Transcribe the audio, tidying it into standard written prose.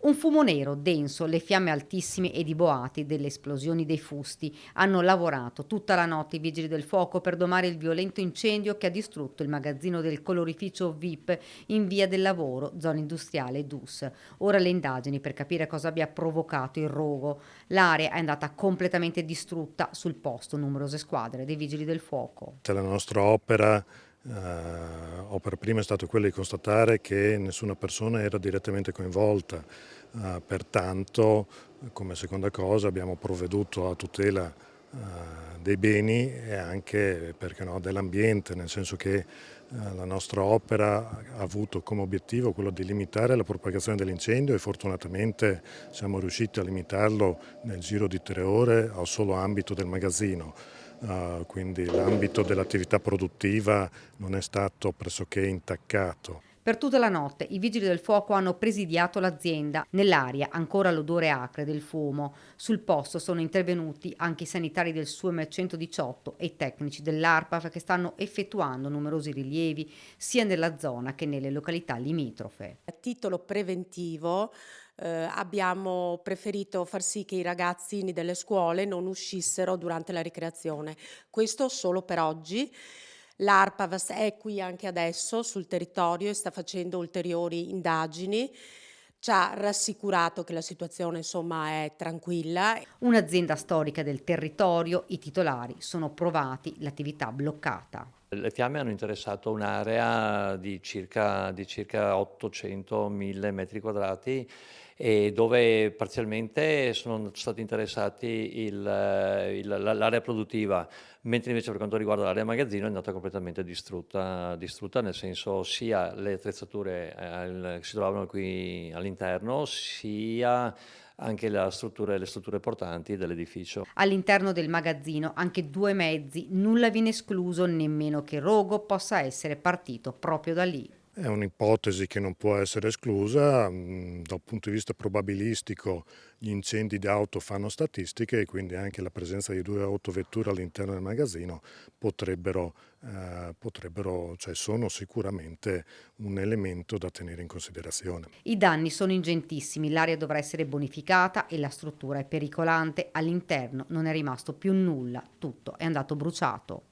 Un fumo nero, denso, le fiamme altissime ed i boati delle esplosioni dei fusti hanno lavorato tutta la notte i vigili del fuoco per domare il violento incendio che ha distrutto il magazzino del colorificio VIP in via del Lavoro, zona industriale DUS. Ora le indagini per capire cosa abbia provocato il rogo. L'area è andata completamente distrutta, sul posto numerose squadre dei vigili del fuoco. La nostra opera prima è stato quello di constatare che nessuna persona era direttamente coinvolta, pertanto come seconda cosa abbiamo provveduto a tutela dei beni e anche, perché no, dell'ambiente, nel senso che la nostra opera ha avuto come obiettivo quello di limitare la propagazione dell'incendio e fortunatamente siamo riusciti a limitarlo nel giro di 3 ore al solo ambito del magazzino. Quindi l'ambito dell'attività produttiva non è stato pressoché intaccato. Per tutta la notte i vigili del fuoco hanno presidiato l'azienda. Nell'aria ancora l'odore acre del fumo. Sul posto sono intervenuti anche i sanitari del SUEM 118 e i tecnici dell'ARPAF che stanno effettuando numerosi rilievi sia nella zona che nelle località limitrofe. A titolo preventivo, abbiamo preferito far sì che i ragazzini delle scuole non uscissero durante la ricreazione. Questo solo per oggi. L'ARPAVAS è qui anche adesso sul territorio e sta facendo ulteriori indagini. Ci ha rassicurato che la situazione, insomma, è tranquilla. Un'azienda storica del territorio, i titolari sono provati, l'attività bloccata. Le fiamme hanno interessato un'area di circa 800.000 metri quadrati e dove parzialmente sono stati interessati l'area produttiva, mentre invece per quanto riguarda l'area magazzino è andata completamente distrutta nel senso sia le attrezzature che si trovavano qui all'interno, sia anche le strutture portanti dell'edificio. All'interno del magazzino anche due mezzi, nulla viene escluso, nemmeno che il rogo possa essere partito proprio da lì. È un'ipotesi che non può essere esclusa, dal punto di vista probabilistico gli incendi di auto fanno statistiche e quindi anche la presenza di 2 autovetture all'interno del magazzino cioè sono sicuramente un elemento da tenere in considerazione. I danni sono ingentissimi, l'area dovrà essere bonificata e la struttura è pericolante. All'interno non è rimasto più nulla, tutto è andato bruciato.